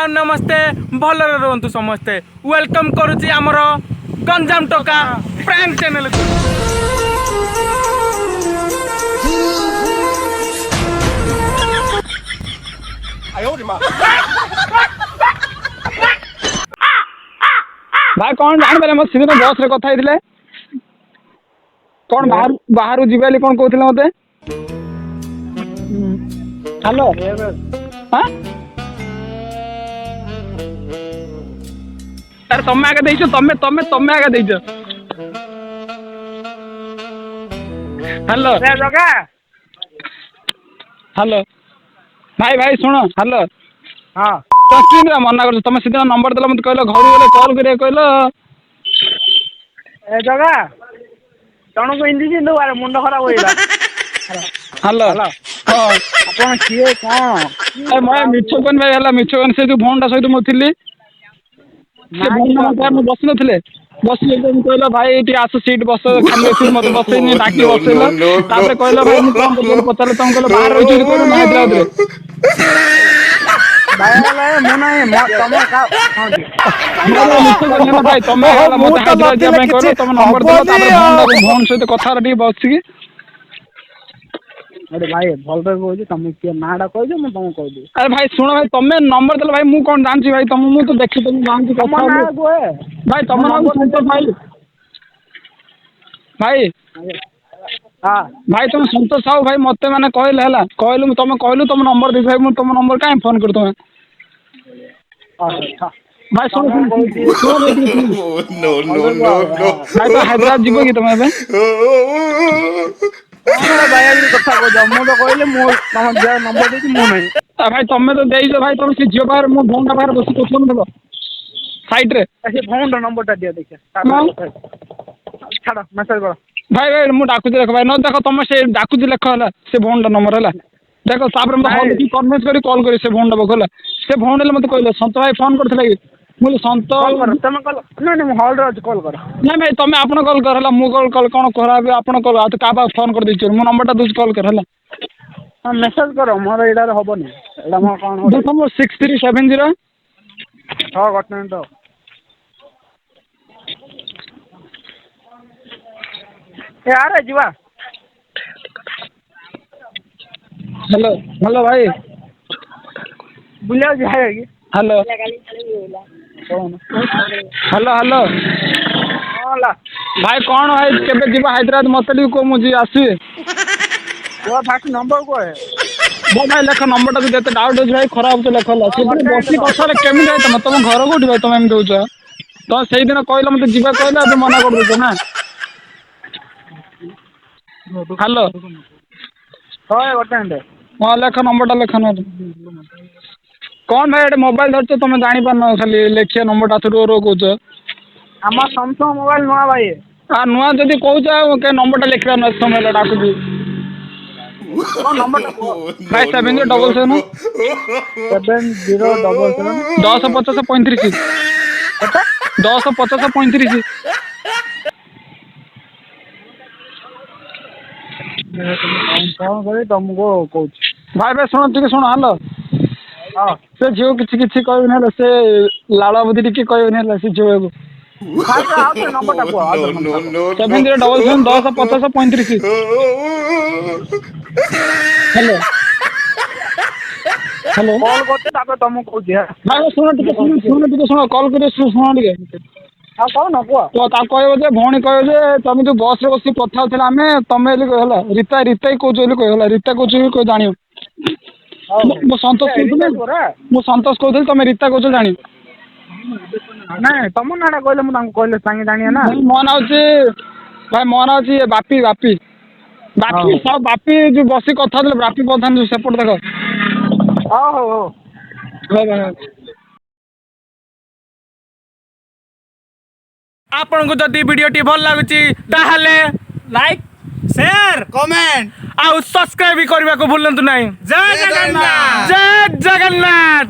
नमस्ते भल रुहतु समस्ते वेलकम करुच्ची आमर गंजाम टोका प्रैंक चैनल को। भाई कौन जान पारे मत सीधे बस रे कथा हेतिले कौन बाहर बाहर जीवाली कौन कहथिले मते हेलो हां यार तमे आगे देइछो तमे आगे देइछो हेलो रे जगा हेलो भाई भाई सुनो हेलो हां तो किन मना कर तुम सीधा नंबर देला मत कहलो घर गले कॉल करे कहलो ए जगा तणु को हिंदी जिंदो बारे मुंड खराब होइला। हेलो हेलो हां आपण किए कोन ए मैं मिछोकन भाई हला मिछोकन से जो फोन टा सहित मो थिली से फोन पर मो बस नथिले बस एकदम कहलो भाई एटी आसो सीट बस खाली सीट मत बसैनी डाकी बसैलो तापर कहलो भाई मु कोन कर पचाले तुम कहलो बाहर रहिछु कहलो मैं हैदराबाद रे भाई मु नाही तम का भाई तमे हला मत हैदराबाद जा पे कहलो तुम नंबर देलो तापर फोन सहित कथा रे बसकी अरे भाई भल पे कहू तुम के नाडा कह दे मु तुम कह दे। अरे भाई सुनो भाई तमे नंबर देलो भाई मु कोन जानछि भाई तुम मु तो देखि तुम जानछि तुम कथा ना गोए भाई तुम नाम संतोष भाई भाई हां भाई तुम संतोष साहू भाई मते माने कहले हला कहलु तुम कहलु तुम नंबर दे भाई मु तुम नंबर काहे फोन कर तुम अच्छा भाई सुनो no, भाई तो हैदराबाद जीवो कि तुम एबे कौन भाई आदि कथा को जा मु तो कहले मु तम जे नंबर देती मु नहीं भाई तुम तो देइछो भाई तुम से जियो बाहर मु फोन बाहर बस को फोन देबो साइड रे ऐसे फोन रो नंबर टा दिया देखिए छाड़ मैसेज करो भाई भाई मु डाकु देखो भाई न देखो तुम से डाकु लेख हला से फोन टा नंबर हला देखो तापर मते हॉल की कन्विंस करी कॉल करी से फोन टा बखला से फोन ले मते कहले संत भाई फोन करथले कि मुझे संत कॉल करो तुम कॉल नहीं नहीं हॉल रो कॉल करो नहीं भाई तुम आपन कॉल कर हला मु कॉल कोन खराब आपन कॉल आ तो का बा फोन कर दिछ मु नंबर टा दूस कॉल कर हला हां मैसेज करो मोर एडा होबनी एडा मोर कोन हो देखो मो 6370 हां गट मिनिट यार जीवा हेलो हेलो भाई बुलिया जाए कि हेलो हेलो हेलो होला भाई कौन भाई केबे जीवा हैदराबाद मते को मुझे आसी वो फास्ट नंबर को है वो भाई लेख नंबर टा देते डाउट हो भाई खराब तो लेखला से बसी कथा रे केमी जाय तुम घर कोठी भाई तुम एम दोछ तो सेही दिन कहला मते जीवा कहला अब मना कर दोछ ना हेलो होय गट मिनिट हां लेख नंबर टा लेख न कौन भाई एटे मोबाइल धरछ तुम जानि पार न खाली लेखिया नंबर टा रो रो कहछ हमार सैमसंग मोबाइल नुआ भाई आ नुआ जदी कहछ के नंबर टा लेखिया न समय डाकु दी कौन नंबर टा भाई 7077 7077 1050 35 1050 35 कौन करे तुमको कहूँ भाई भाई सुनो टिके सुनो हेलो हां से झियो किछि किछि कहबे न से लाला बुद्धि टिके कहबे न से झियो को फास्ट आओ तो नंबर टा को no, 7077 1050 35 हेलो हेलो कॉल करते तापर तुमको कहूँ भाई सुनो टिके सुनो कॉल करे सुनो टिके हां कौन न को तो ता कहबो जे भौणी कहबो जे तुम जो बस रे बसी कथा होतला हमें तमे एली कहला रीता ही को जोली कहला रीता को जोली को जानियो मो संतोष कहथले मो संतोष कहथले तमे रीता को जानि नहीं तुम नाडा कहले मु तांको कहले संगे जानिए ना मो ना होची भाई मो ना होची बापी बापी बापी सब बापी जो बसी कथा होतले बापी प्रधान जो सपोर्ट देखो हां हो हो आपन को जदी वीडियो टी भल लागुची ताहाले लाइक शेयर कमेंट आ सब्सक्राइब करबा को भूलंतु नहीं। जय जगन्नाथ जय जगन्नाथ।